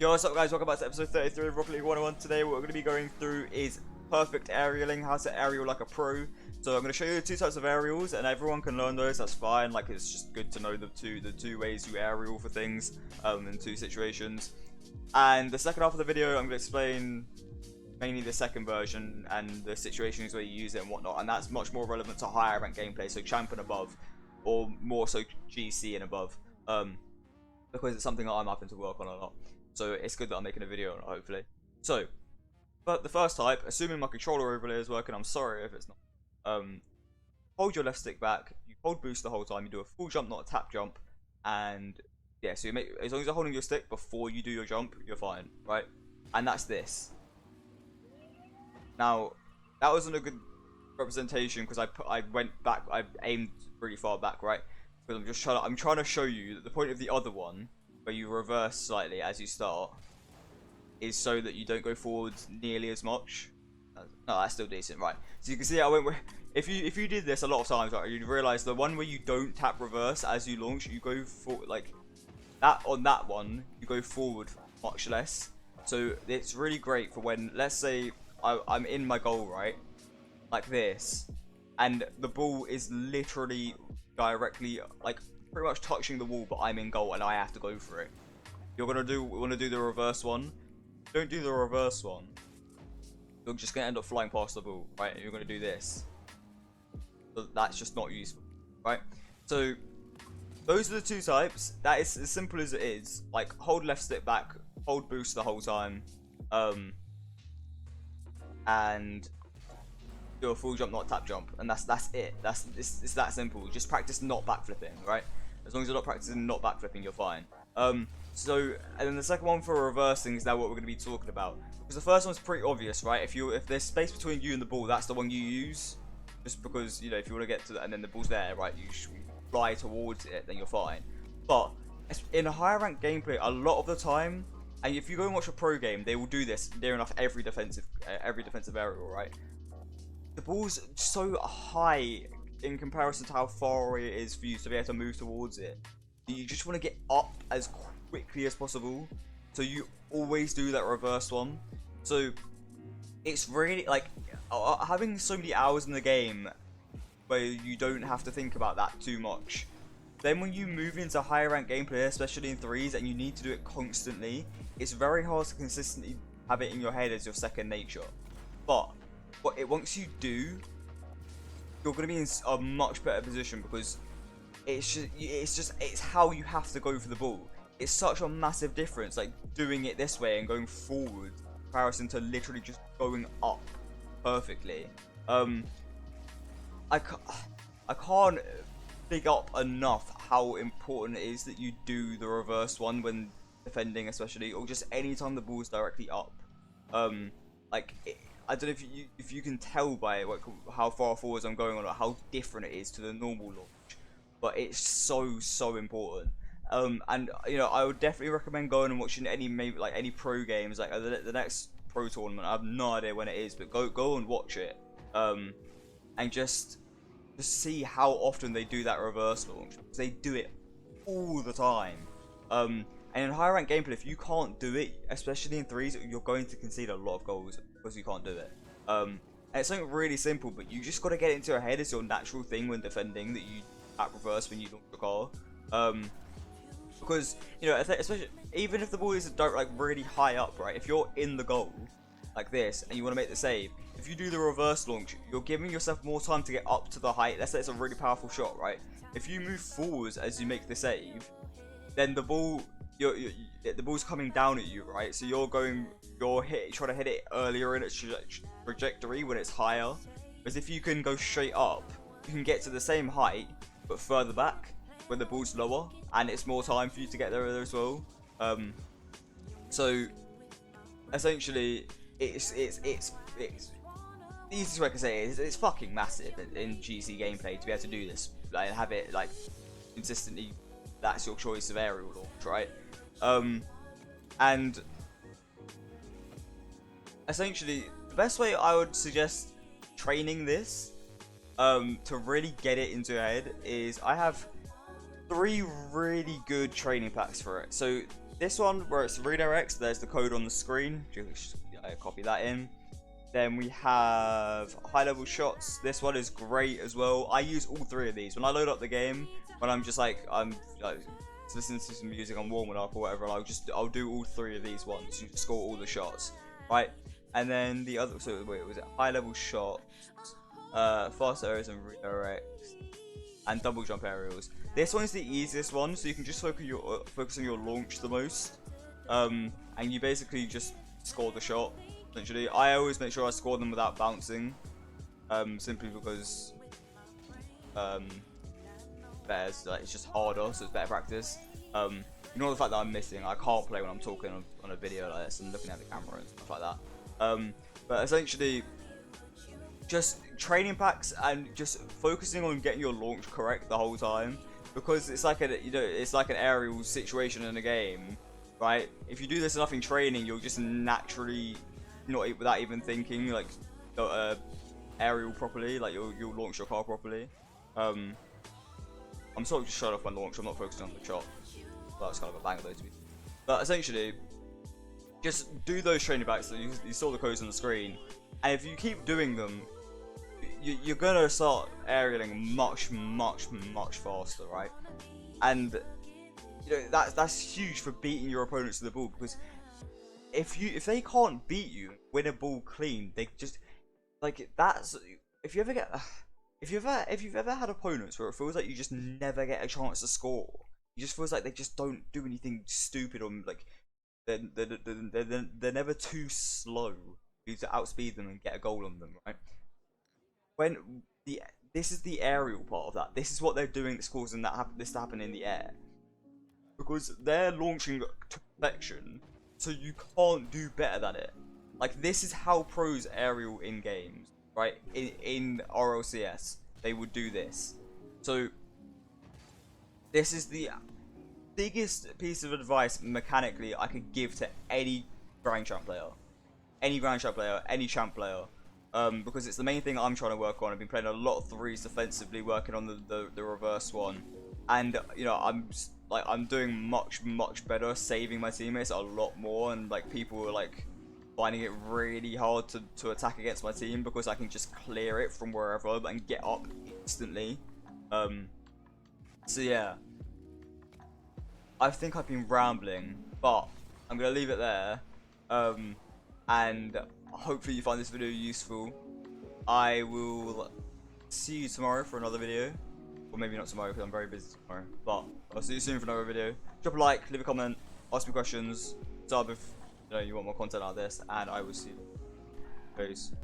Yo, what's up guys, welcome back to episode 33 of Rocket League 101. Today what we're going to be going through is perfect aerialing, how to aerial like a pro. So I'm going to show you the two types of aerials and everyone can learn those, that's fine. Like, it's just good to know the two ways you aerial for things in two situations. And the second half of the video I'm going to explain mainly the second version and the situations where you use it and whatnot, and that's much more relevant to higher rank gameplay, so champ and above, or more so GC and above, because it's something that I'm having to work on a lot. So it's good that I'm making a video on it, hopefully. So, but the first type, assuming my controller overlay is working, I'm sorry if it's not. Hold your left stick back, you hold boost the whole time, you do a full jump, not a tap jump, and yeah, so you make, as long as you're holding your stick before you do your jump, you're fine, right? And that's this. Now, that wasn't a good representation because I went back, I aimed really far back, right? Because I'm trying to show you that the point of the other one, where you reverse slightly as you start, is so that you don't go forwards nearly as much. No, that's still decent, right? So you can see I went. If you did this a lot of times, right, you'd realize the one where you don't tap reverse as you launch, you go for like that. On that one, you go forward much less. So it's really great for when, let's say, I'm in my goal, right, like this, and the ball is literally directly like pretty much touching the wall, but I'm in goal and I have to go for it. We want to do the reverse one. Don't do the reverse one. You're just gonna end up flying past the ball, right? And you're gonna do this. So that's just not useful, right? So those are the two types. That is as simple as it is. Like, hold left stick back, hold boost the whole time, and do a full jump, not tap jump, and that's it. It's that simple. Just practice not backflipping, right? As long as you're not practicing not backflipping, you're fine. So, and then the second one for reversing is now what we're going to be talking about. Because the first one's pretty obvious, right? If there's space between you and the ball, that's the one you use. Just because, you know, if you want to get to that and then the ball's there, right, you fly towards it, then you're fine. But in a higher rank gameplay, a lot of the time, and if you go and watch a pro game, they will do this near enough every defensive aerial, right? The ball's so high in comparison to how far away it is for you to be able to move towards it. You just want to get up as quickly as possible, so you always do that reverse one. So it's really like having so many hours in the game where you don't have to think about that too much. Then when you move into higher rank gameplay, especially in threes, and you need to do it constantly, it's very hard to consistently have it in your head as your second nature. But once you do, you're going to be in a much better position, because it's how you have to go for the ball. It's such a massive difference, like doing it this way and going forward in comparison to literally just going up perfectly. I can't big up enough how important it is that you do the reverse one when defending, especially, or just anytime the ball's directly up. I don't know if you can tell by like how far forwards I'm going on, or how different it is to the normal launch, but it's so important. And you know, I would definitely recommend going and watching any pro games, like the next pro tournament. I have no idea when it is, but go and watch it, and just see how often they do that reverse launch, because they do it all the time. And in higher rank gameplay, if you can't do it, especially in threes, you're going to concede a lot of goals because you can't do it. And it's something really simple, but you just got to get it into your head as your natural thing when defending, that you tap reverse when you launch the car. Because, you know, especially even if the ball is like really high up, right? If you're in the goal like this and you want to make the save, if you do the reverse launch, you're giving yourself more time to get up to the height. Let's say it's a really powerful shot, right? If you move forwards as you make the save, then the ball, the ball's coming down at you, right? So you're trying to hit it earlier in its trajectory when it's higher. Whereas if you can go straight up, you can get to the same height but further back when the ball's lower, and it's more time for you to get there as well. So essentially, it's the easiest way I can say it is it's fucking massive in GC gameplay to be able to do this, like, and have it like consistently. That's your choice of aerial launch, right? And essentially, the best way I would suggest training this, to really get it into your head, is I have 3 really good training packs for it. So this one where it's redirects, there's the code on the screen. Just copy that in. Then we have high level shots. This one is great as well. I use all three of these when I load up the game. When I'm just like listening to some music, I'm warming up or whatever. I'll do all three of these ones. You score all the shots, right? And then the other, so wait, was it high level shots, fast areas and redirects, and double jump aerials. This one's the easiest one, so you can just focus on your launch the most, and you basically just score the shot. Essentially, I always make sure I score them without bouncing, simply because it's just harder, so it's better practice. Ignore the fact that I'm missing. I can't play when I'm talking on a video like this and looking at the camera and stuff like that. But essentially, just training packs and just focusing on getting your launch correct the whole time, because it's like it's like an aerial situation in a game, right? If you do this enough in training, you'll just naturally, without even thinking, like aerial properly, like you'll launch your car properly. I'm sort of just shut off my launch. I'm not focusing on the shot. Well, that's kind of a banger though to me. But essentially, just do those training packs. So you saw the codes on the screen, and if you keep doing them, you're gonna start aerialing much faster, right? And that's huge for beating your opponents to the ball, because if they can't beat you, win a ball clean, they just if you've ever had opponents where it feels like you just never get a chance to score, it just feels like they just don't do anything stupid, or like they're never too slow for you to outspeed them and get a goal on them, right? This is the aerial part of that. This is what they're doing that's causing this to happen in the air, because they're launching to perfection, so you can't do better than it. Like, this is how pros aerial in games, right? In RLCS, they would do this. So this is the biggest piece of advice mechanically I could give to any Grand Champ player, any Champ player, because it's the main thing I'm trying to work on. I've been playing a lot of threes defensively, working on the reverse one, and I'm doing much better, saving my teammates a lot more, and like people are like finding it really hard to attack against my team, because I can just clear it from wherever and get up instantly. So yeah, I think I've been rambling, but I'm gonna leave it there, and hopefully you find this video useful. I will see you tomorrow for another video, or maybe not tomorrow because I'm very busy tomorrow, but I'll see you soon for another video. Drop a like, leave a comment, ask me questions, sub if you want more content out of this, and I will see you. Peace.